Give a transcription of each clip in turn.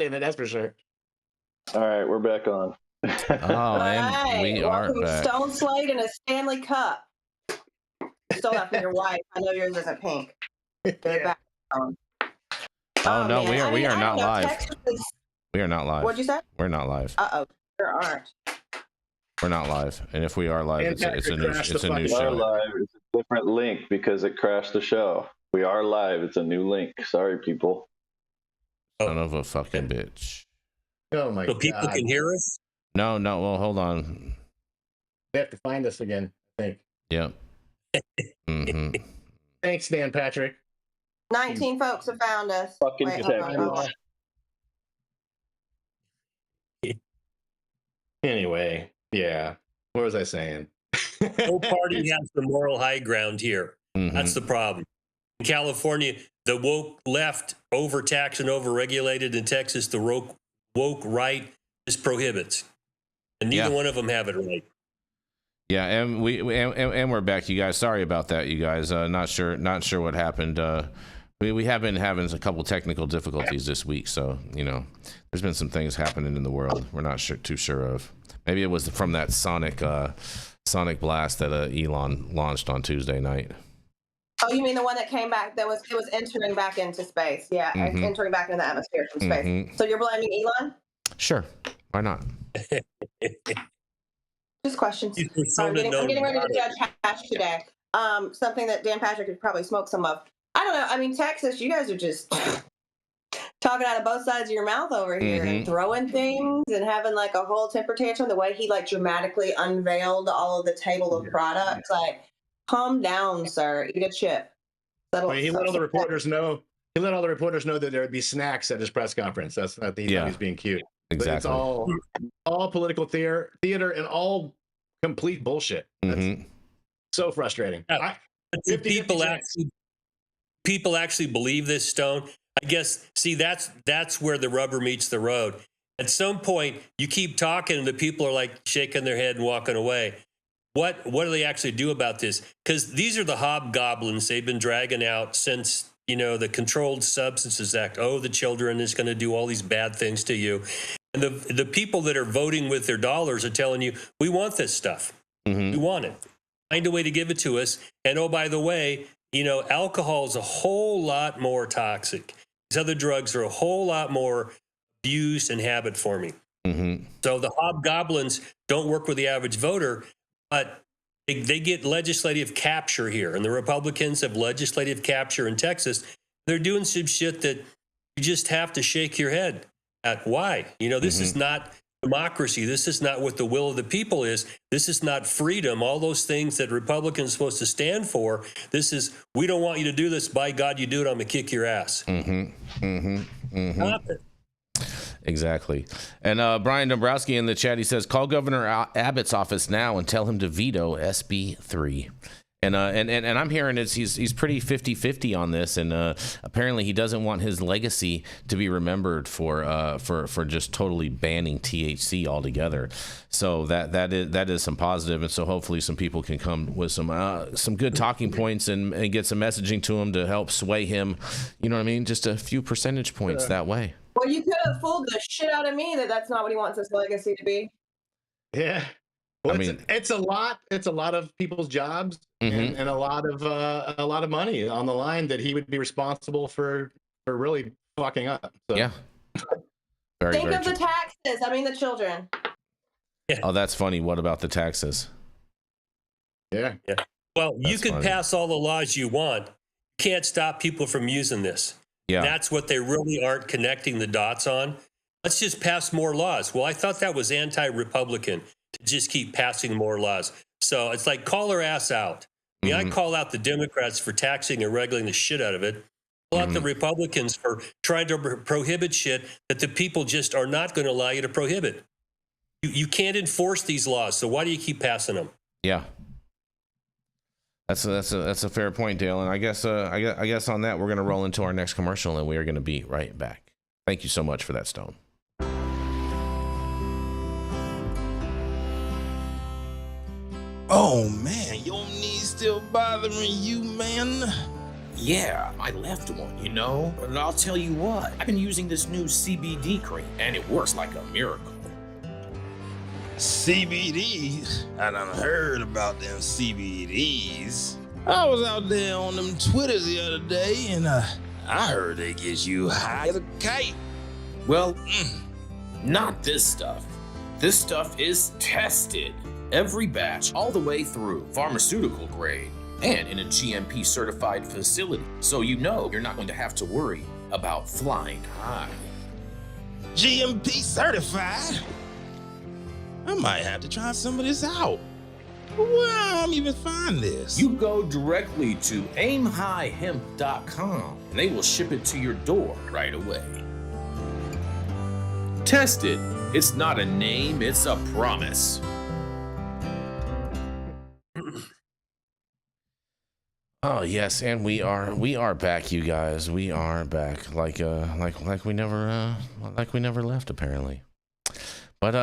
head in it, that's for sure. All right, we're back on. And we are back. Stone Slade and a Stanley Cup. You stole that from your wife. I know yours isn't pink. Back on. Oh no, man. we are not live. Is... We are not live. What'd you say? We're not live. Sure aren't. We're not live, and if we are live, it's a new show. Live. It's a different link because it crashed the show. We are live. It's a new link. Sorry, people. Son of a fucking bitch. Oh my god. So people can hear us? No. Well, hold on. They have to find us again, I think. Yep. Thanks, Dan Patrick. 19 folks have found us. Fucking Anyway, yeah. What was I saying? No party has the moral high ground here. That's the problem. In California, the woke left overtaxed and overregulated. In Texas, the woke right just prohibits. And neither one of them have it right. Yeah, and we're back, you guys. Sorry about that, you guys. Not sure what happened. We have been having a couple technical difficulties this week, so there's been some things happening in the world we're not too sure of. Maybe it was from that sonic blast that Elon launched on Tuesday night. Oh, you mean the one that came back? It was entering back into space. Yeah, entering back into the atmosphere from space. So you're blaming Elon? Sure, why not? Just questions. I'm getting ready to judge hash today. Something that Dan Patrick could probably smoke some of. I don't know. I mean, Texas, you guys are just talking out of both sides of your mouth over here and throwing things and having like a whole temper tantrum. The way he like dramatically unveiled all of the table of products, like, calm down, sir. Eat a chip. He let all the reporters know. He let all the reporters know that there would be snacks at his press conference. That's not the he was being cute. Exactly. It's all political theater and all complete bullshit. That's so frustrating. People actually believe this, Stone. I guess, see, that's where the rubber meets the road. At some point, you keep talking and the people are like shaking their head and walking away. What do they actually do about this? Because these are the hobgoblins they've been dragging out since, the Controlled Substances Act. Oh, the children is going to do all these bad things to you. And the people that are voting with their dollars are telling you, we want this stuff. We want it. Find a way to give it to us. And oh, by the way, alcohol is a whole lot more toxic. These other drugs are a whole lot more abuse and habit forming. So the hobgoblins don't work with the average voter, but they get legislative capture here. And the Republicans have legislative capture in Texas. They're doing some shit that you just have to shake your head at. Why? This is not democracy. This is not what the will of the people is. This is not freedom. All those things that Republicans are supposed to stand for. This is, we don't want you to do this. By God, you do it, I'm going to kick your ass. Stop it. Exactly. And Brian Dombrowski in the chat, he says, call Governor Abbott's office now and tell him to veto SB 3. And I'm hearing he's pretty 50-50 on this, and apparently he doesn't want his legacy to be remembered for just totally banning THC altogether. So that is some positive, and so hopefully some people can come with some good talking points and get some messaging to him to help sway him. You know what I mean? Just a few percentage points that way. Well, you could have fooled the shit out of me that's not what he wants his legacy to be. Yeah. Well, it's a lot of people's jobs and a lot of money on the line that he would be responsible for really fucking up. So. Yeah. Think of the taxes. I mean, the children. Yeah. Oh, that's funny. What about the taxes? Yeah. Well, you can pass all the laws you want. You can't stop people from using this. Yeah. That's what they really aren't connecting the dots on. Let's just pass more laws. Well, I thought that was anti-Republican to just keep passing more laws. So it's like, call her ass out. I mean, I call out the Democrats for taxing and regulating the shit out of it. Call out the Republicans for trying to prohibit shit that the people just are not going to allow you to prohibit. You can't enforce these laws, so why do you keep passing them? Yeah. That's a fair point, Dale. And I guess on that, we're going to roll into our next commercial, and we are going to be right back. Thank you so much for that, Stone. Oh man, your knees still bothering you, man? Yeah, I left one, you know? And I'll tell you what, I've been using this new CBD cream, and it works like a miracle. CBDs? I done heard about them CBDs. I was out there on them Twitters the other day, and I heard they get you high as a kite. Well, not this stuff. This stuff is tested. Every batch, all the way through, pharmaceutical grade, and in a GMP certified facility. So you know you're not going to have to worry about flying high. GMP certified? I might have to try some of this out. Where I'm even find this? You go directly to aimhighhemp.com and they will ship it to your door right away. Test it. It's not a name, it's a promise. Oh yes, and we are back, you guys. We are back, like we never left, apparently. But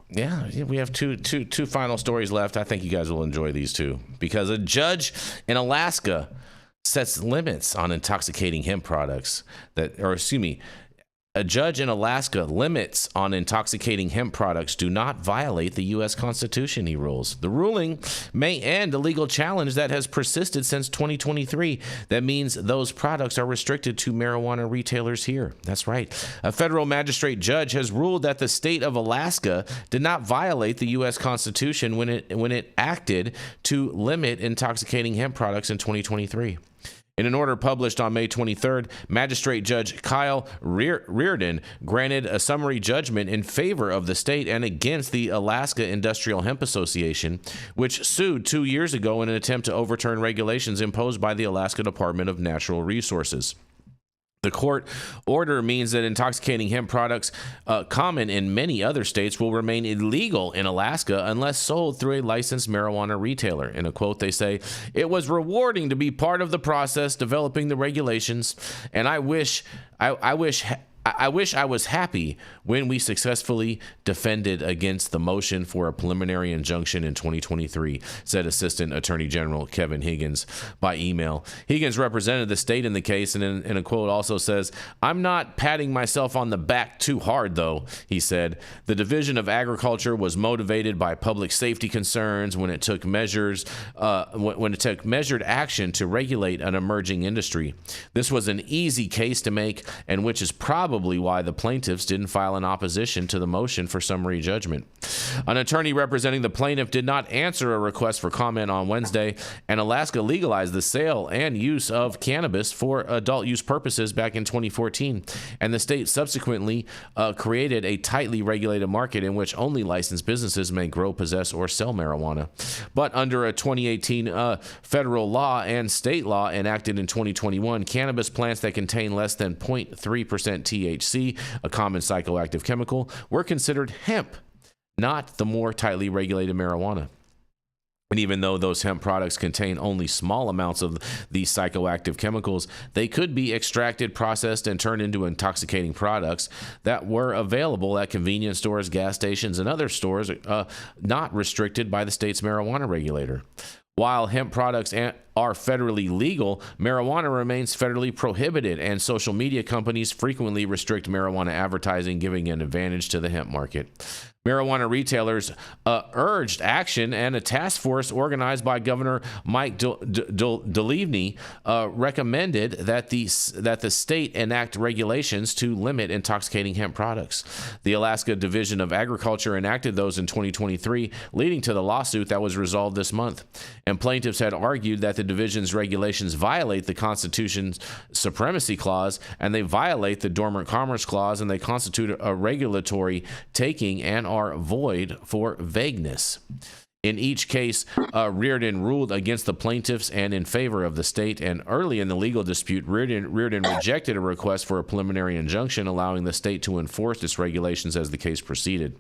yeah, we have two final stories left. I think you guys will enjoy these two, because a judge in Alaska sets limits on intoxicating hemp products a judge in Alaska limits on intoxicating hemp products do not violate the U.S. Constitution, he rules. The ruling may end a legal challenge that has persisted since 2023. That means those products are restricted to marijuana retailers here. That's right. A federal magistrate judge has ruled that the state of Alaska did not violate the U.S. Constitution when it acted to limit intoxicating hemp products in 2023. In an order published on May 23rd, Magistrate Judge Kyle Reardon granted a summary judgment in favor of the state and against the Alaska Industrial Hemp Association, which sued 2 years ago in an attempt to overturn regulations imposed by the Alaska Department of Natural Resources. The court order means that intoxicating hemp products common in many other states will remain illegal in Alaska unless sold through a licensed marijuana retailer. In a quote, they say, "It was rewarding to be part of the process developing the regulations, and I wish I was happy when we successfully defended against the motion for a preliminary injunction in 2023, said Assistant Attorney General Kevin Higgins by email. Higgins represented the state in the case, and in a quote also says, "I'm not patting myself on the back too hard, though," he said. The Division of Agriculture was motivated by public safety concerns when it took measured action to regulate an emerging industry. This was an easy case to make, and which is probably why the plaintiffs didn't file an opposition to the motion for summary judgment. An attorney representing the plaintiff did not answer a request for comment on Wednesday, and Alaska legalized the sale and use of cannabis for adult use purposes back in 2014, and the state subsequently created a tightly regulated market in which only licensed businesses may grow, possess, or sell marijuana. But under a 2018 federal law and state law enacted in 2021, cannabis plants that contain less than 0.3% THC, a common psychoactive chemical, were considered hemp, not the more tightly regulated marijuana. And even though those hemp products contain only small amounts of these psychoactive chemicals, they could be extracted, processed, and turned into intoxicating products that were available at convenience stores, gas stations, and other stores not restricted by the state's marijuana regulator. While hemp products are federally legal, marijuana remains federally prohibited, and social media companies frequently restrict marijuana advertising, giving an advantage to the hemp market. Marijuana retailers urged action, and a task force organized by Governor Mike Delevny recommended that the state enact regulations to limit intoxicating hemp products. The Alaska Division of Agriculture enacted those in 2023, leading to the lawsuit that was resolved this month. And plaintiffs had argued that the division's regulations violate the Constitution's Supremacy Clause, and they violate the Dormant Commerce Clause, and they constitute a regulatory taking and are void for vagueness. In each case, Reardon ruled against the plaintiffs and in favor of the state, and early in the legal dispute, Reardon rejected a request for a preliminary injunction allowing the state to enforce its regulations as the case proceeded.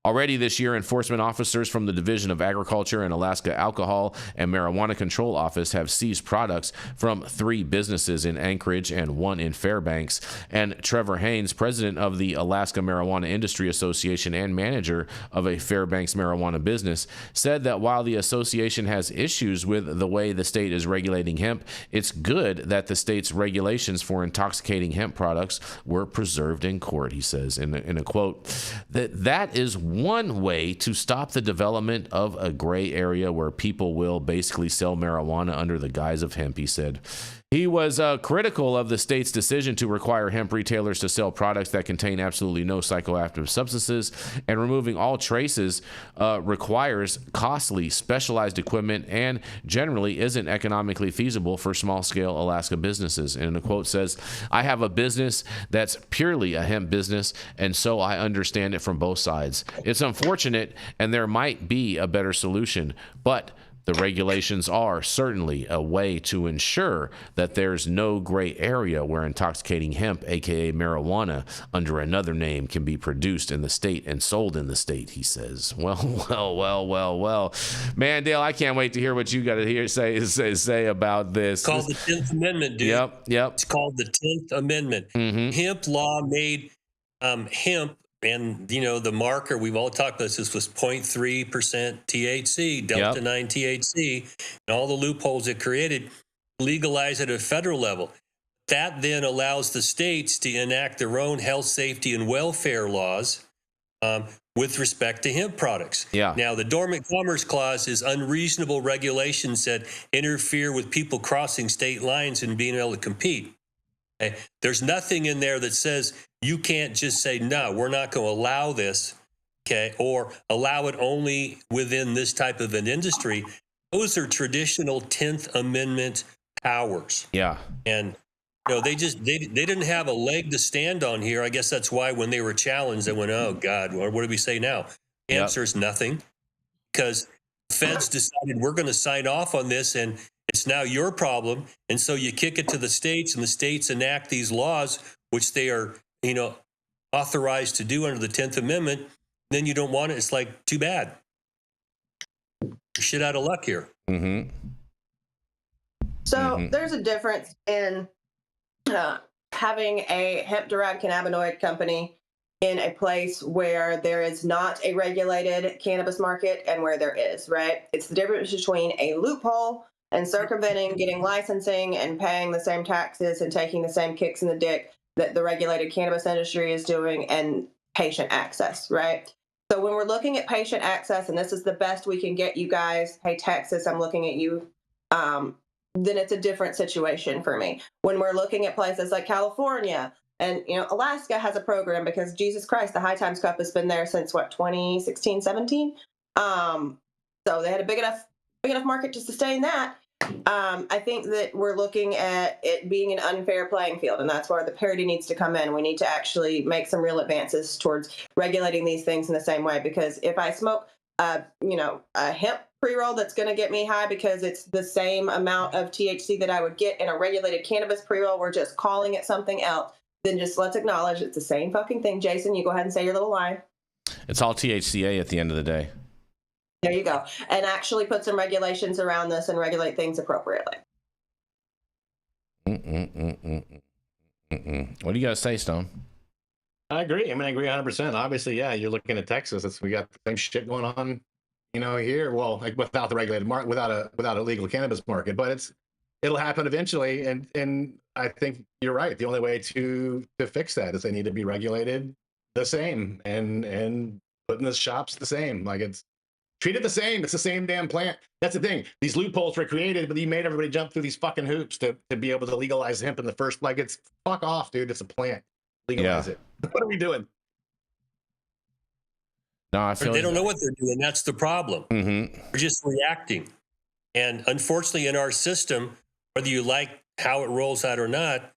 Already this year, enforcement officers from the Division of Agriculture and Alaska Alcohol and Marijuana Control Office have seized products from 3 businesses in Anchorage and 1 in Fairbanks. And Trevor Haynes, president of the Alaska Marijuana Industry Association and manager of a Fairbanks marijuana business, said that while the association has issues with the way the state is regulating hemp, it's good that the state's regulations for intoxicating hemp products were preserved in court, he says in a quote. That is one way to stop the development of a gray area where people will basically sell marijuana under the guise of hemp, he said. He was critical of the state's decision to require hemp retailers to sell products that contain absolutely no psychoactive substances, and removing all traces requires costly, specialized equipment and generally isn't economically feasible for small-scale Alaska businesses. And the quote says, "I have a business that's purely a hemp business, and so I understand it from both sides. It's unfortunate, and there might be a better solution, but the regulations are certainly a way to ensure that there's no gray area where intoxicating hemp, aka marijuana, under another name can be produced in the state and sold in the state," he says. Well. Man, Dale, I can't wait to hear what you got to say about this. It's called the 10th Amendment, dude. Yep. It's called the 10th Amendment. Mm-hmm. Hemp law made hemp, and the marker, we've all talked about this was 0.3% THC, Delta 9 THC, and all the loopholes it created, legalized at a federal level. That then allows the states to enact their own health, safety, and welfare laws with respect to hemp products. Yeah. Now, the Dormant Commerce Clause is unreasonable regulations that interfere with people crossing state lines and being able to compete. Okay? There's nothing in there that says you can't just say, no, we're not going to allow this, okay, or allow it only within this type of an industry. Those are traditional 10th Amendment powers. Yeah. And they didn't have a leg to stand on here. I guess that's why when they were challenged, they went, oh, God, what do we say now? Answer is nothing, because feds decided we're going to sign off on this, and it's now your problem. And so you kick it to the states, and the states enact these laws, which they are, authorized to do under the 10th Amendment. Then you don't want it. It's like, too bad. You're shit out of luck here. Mm-hmm. So there's a difference in having a hemp-derived cannabinoid company in a place where there is not a regulated cannabis market and where there is, right? It's the difference between a loophole and circumventing, getting licensing and paying the same taxes and taking the same kicks in the dick that the regulated cannabis industry is doing, and patient access, right? So when we're looking at patient access, and this is the best we can get you guys, hey, Texas, I'm looking at you, then it's a different situation for me. When we're looking at places like California, and Alaska has a program because Jesus Christ, the High Times Cup has been there since 2016, 17. So they had a big enough market to sustain that. I think that we're looking at it being an unfair playing field, and that's where the parity needs to come in. We need to actually make some real advances towards regulating these things in the same way, because if I smoke, a hemp pre-roll that's going to get me high because it's the same amount of THC that I would get in a regulated cannabis pre-roll, we're just calling it something else, then just let's acknowledge it's the same fucking thing. Jason, you go ahead and say your little line. It's all THCA at the end of the day. There you go. And actually put some regulations around this and regulate things appropriately. What do you got to say, Stone? I agree. I agree 100%. Obviously, yeah, you're looking at Texas. We got the same shit going on, here. Well, like without the regulated market, without a legal cannabis market, but it'll happen eventually. And I think you're right. The only way to fix that is they need to be regulated the same and putting the shops the same. Like it's treated the same. It's the same damn plant. That's the thing. These loopholes were created, but you made everybody jump through these fucking hoops to be able to legalize hemp in the first. Like it's fuck off, dude. It's a plant. Legalize it. What are we doing? No, I feel they don't know what they're doing. That's the problem. Mm-hmm. We're just reacting. And unfortunately, in our system, whether you like how it rolls out or not,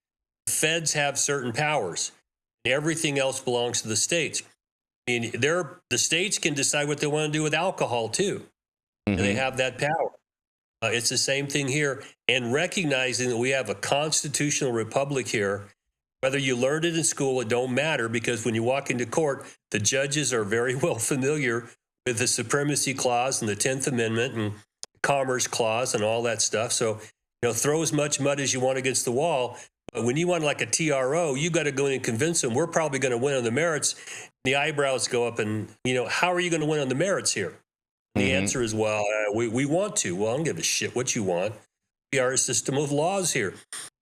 feds have certain powers. Everything else belongs to the states. The states can decide what they want to do with alcohol too. Mm-hmm. And they have that power. It's the same thing here. And recognizing that we have a constitutional republic here Whether you learned it in school, it don't matter, because when you walk into court, the judges are very well familiar with the Supremacy Clause and the 10th Amendment and Commerce Clause and all that stuff. So, throw as much mud as you want against the wall. But when you want like a TRO, you got to go in and convince them we're probably going to win on the merits. The eyebrows go up and, how are you going to win on the merits here? And the answer is, well, we want to. Well, I don't give a shit what you want. We are a system of laws here.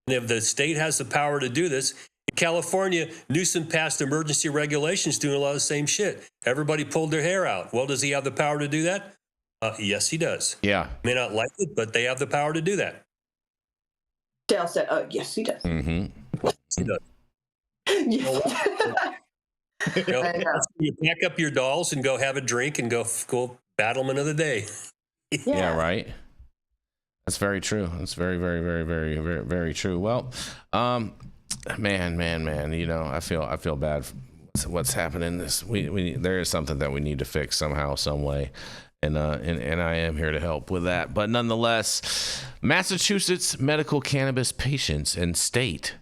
And if the state has the power to do this, in California, Newsom passed emergency regulations doing a lot of the same shit. Everybody pulled their hair out. Well, does he have the power to do that? Yes, he does. Yeah. May not like it, but they have the power to do that. Dale said, yes, he does. Mm-hmm. Yes, he does. You pack up your dolls and go have a drink and go battle them another day. Yeah, right. That's very true. That's very, very, very, very, very, very true. Well, man, I feel bad for what's happening. There is something that we need to fix somehow, some way. And I am here to help with that. But nonetheless, Massachusetts medical cannabis patients and state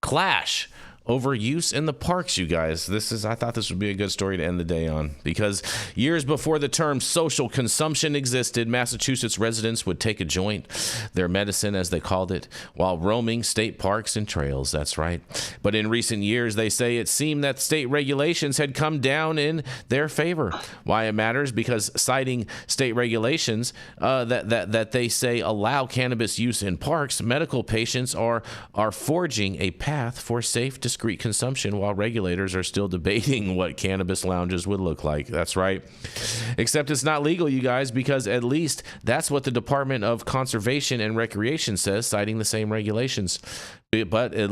clash over use in the parks, you guys. I thought this would be a good story to end the day on, because years before the term social consumption existed, Massachusetts residents would take a joint, their medicine as they called it, while roaming state parks and trails. That's right. But in recent years, they say it seemed that state regulations had come down in their favor. Why it matters? Because citing state regulations that they say allow cannabis use in parks, medical patients are forging a path for safe, discreet consumption, while regulators are still debating what cannabis lounges would look like. That's right. Except it's not legal, you guys, because at least that's what the Department of Conservation and Recreation says, citing the same regulations. But it's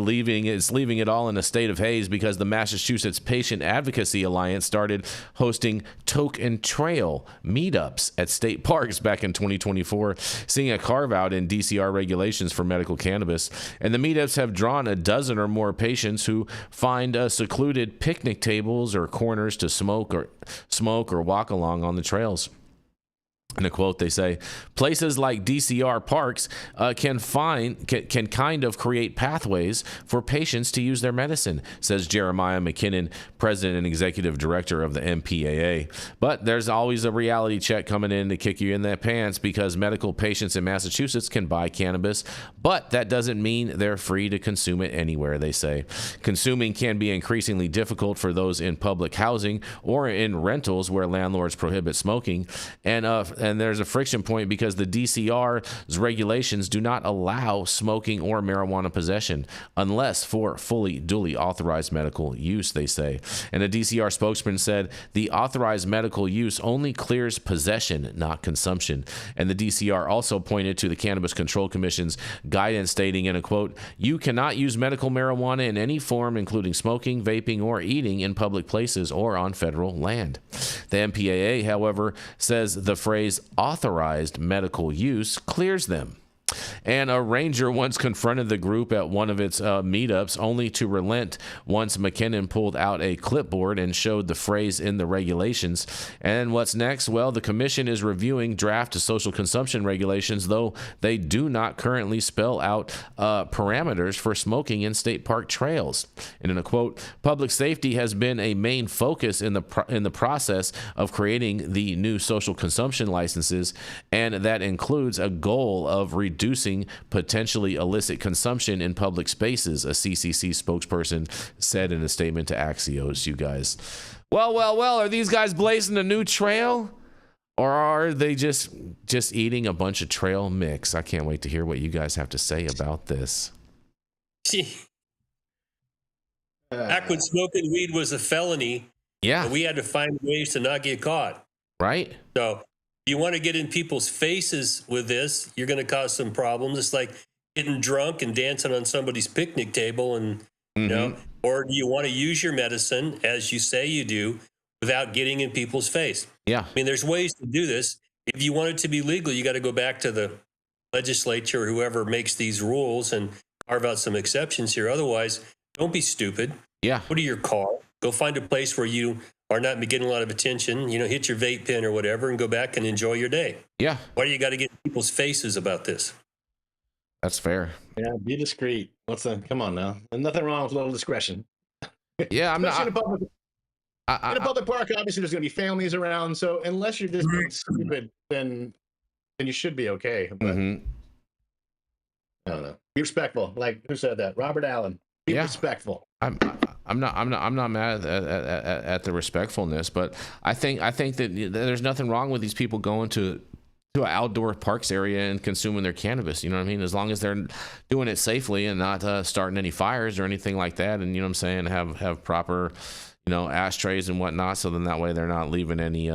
leaving it all in a state of haze, because the Massachusetts Patient Advocacy Alliance started hosting Toke and Trail meetups at state parks back in 2024, seeing a carve out in DCR regulations for medical cannabis. And the meetups have drawn a dozen or more patients who find secluded picnic tables or corners to smoke or walk along on the trails. In a quote, they say, places like DCR parks can kind of create pathways for patients to use their medicine, says Jeremiah McKinnon, president and executive director of the MPAA. But there's always a reality check coming in to kick you in the pants, because medical patients in Massachusetts can buy cannabis, but that doesn't mean they're free to consume it anywhere, they say. Consuming can be increasingly difficult for those in public housing or in rentals where landlords prohibit smoking. And there's a friction point, because the DCR's regulations do not allow smoking or marijuana possession unless for fully duly authorized medical use, they say. And a DCR spokesman said the authorized medical use only clears possession, not consumption. And the DCR also pointed to the Cannabis Control Commission's guidance, stating in a quote, "You cannot use medical marijuana in any form, including smoking, vaping, or eating in public places or on federal land." The MPAA, however, says the phrase authorized medical use clears them. And a ranger once confronted the group at one of its meetups, only to relent once McKinnon pulled out a clipboard and showed the phrase in the regulations. And what's next? Well, the commission is reviewing draft social consumption regulations, though they do not currently spell out parameters for smoking in state park trails. And in a quote, public safety has been a main focus in the process of creating the new social consumption licenses, and that includes a goal of reducing potentially illicit consumption in public spaces, a CCC spokesperson said in a statement to Axios, you guys. Well, are these guys blazing a new trail? Or are they just eating a bunch of trail mix? I can't wait to hear what you guys have to say about this. Back when smoking weed was a felony, we had to find ways to not get caught. Right. So you want to get in people's faces with this, you're going to cause some problems. It's like getting drunk and dancing on somebody's picnic table, and or do you want to use your medicine as you say you do without getting in people's face? Yeah. I mean, there's ways to do this. If you want it to be legal, you got to go back to the legislature or whoever makes these rules and carve out some exceptions here. Otherwise, don't be stupid. Yeah. Go to your car. Go find a place where you are not getting a lot of attention, hit your vape pen or whatever and go back and enjoy your day. Yeah. Why do you got to get in people's faces about this? That's fair. Yeah, be discreet. Come on now. There's nothing wrong with a little discretion. Yeah, I'm not. In a public park, obviously, there's going to be families around. So unless you're just being stupid, then you should be okay. But I don't know. Be respectful. Like, who said that? Robert Allen. Be respectful. I'm not mad at the respectfulness, but I think that there's nothing wrong with these people going to an outdoor parks area and consuming their cannabis. You know what I mean? As long as they're doing it safely and not starting any fires or anything like that, and you know what I'm saying, have proper, ashtrays and whatnot, so then that way they're not leaving any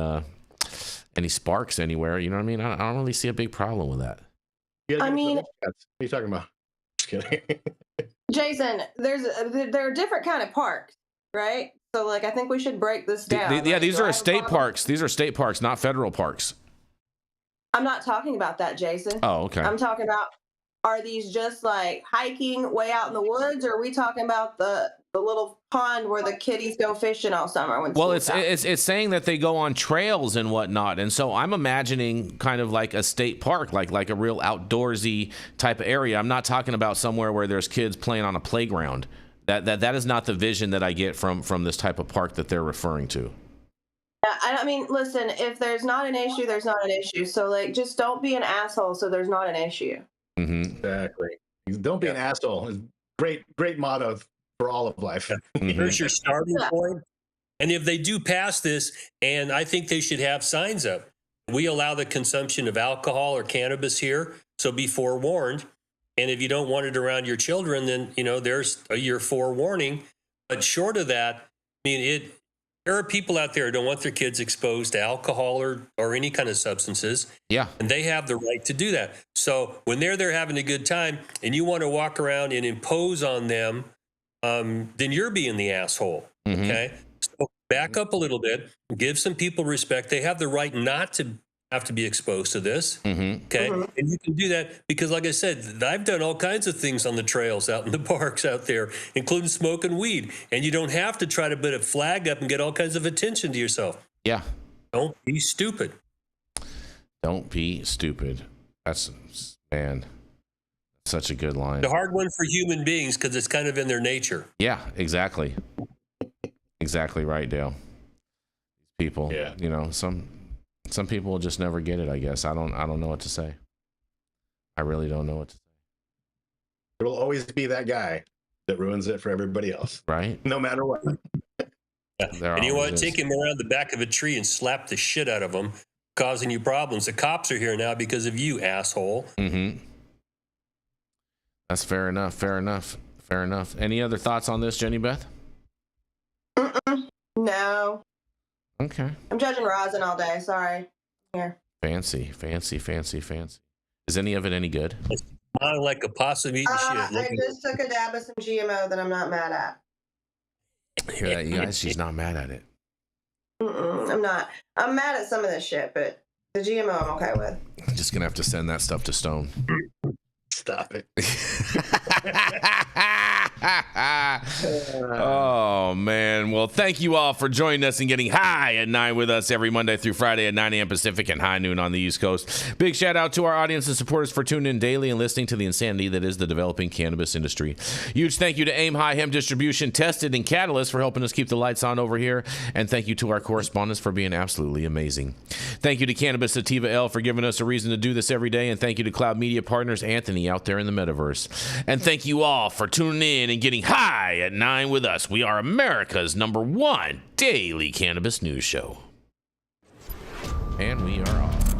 sparks anywhere. You know what I mean? I don't really see a big problem with that. What are you talking about? Just kidding. Jason, there are different kind of parks, right? So, like, I think we should break this down. These are state parks. These are state parks, not federal parks. I'm not talking about that, Jason. Oh, okay. I'm talking about, are these just like hiking way out in the woods, or are we talking about the little pond where the kiddies go fishing all summer? Well, it's saying that they go on trails and whatnot, and so I'm imagining kind of like a state park, like a real outdoorsy type of area. I'm not talking about somewhere where there's kids playing on a playground. That is not the vision that I get from this type of park that they're referring to. I mean, listen, if there's not an issue, there's not an issue. So, like, just don't be an asshole so there's not an issue. Exactly. Don't be an asshole. Great motto for all of life. Here's your starting point. And if they do pass this, and I think they should have signs up, we allow the consumption of alcohol or cannabis here, so be forewarned. And if you don't want it around your children, then, there's your forewarning. But short of that, I mean, there are people out there who don't want their kids exposed to alcohol or any kind of substances. Yeah. And they have the right to do that. So when they're there having a good time and you want to walk around and impose on them, then you're being the asshole. Okay. So back up a little bit, give some people respect. They have the right not to have to be exposed to this. Okay. And you can do that because, like I said, I've done all kinds of things on the trails out in the parks out there, including smoking weed. And you don't have to try to put a flag up and get all kinds of attention to yourself. Yeah. Don't be stupid. Don't be stupid. That's such a good line. The hard one for human beings because it's kind of in their nature. Yeah, exactly. Exactly right, Dale. People, some people will just never get it, I guess. I don't know what to say. I really don't know what to say. There will always be that guy that ruins it for everybody else. Right? No matter what. And you want to take him around the back of a tree and slap the shit out of him, causing you problems. The cops are here now because of you, asshole. That's fair enough. Fair enough. Any other thoughts on this, Jenny Beth? No. Okay. I'm judging rosin all day. Sorry. Here. Fancy. Is any of it any good? It's not like a possum eating shit. I just took a dab of some GMO that I'm not mad at. Hear that, you guys? She's not mad at it. I'm not. I'm mad at some of this shit, but the GMO I'm okay with. I'm just gonna have to send that stuff to Stone. Stop it. Oh, man. Well, thank you all for joining us and getting high at 9 with us every Monday through Friday at 9 a.m. Pacific and high noon on the East Coast. Big shout out to our audience and supporters for tuning in daily and listening to the insanity that is the developing cannabis industry. Huge thank you to Aim High Hemp Distribution, Tested, and Catalyst for helping us keep the lights on over here. And thank you to our correspondents for being absolutely amazing. Thank you to Cannabis Sativa L for giving us a reason to do this every day. And thank you to Cloud Media Partners Anthony out there in the metaverse. And thank you all for tuning in and getting high at 9 with us. We are America's #1 daily cannabis news show. And we are off.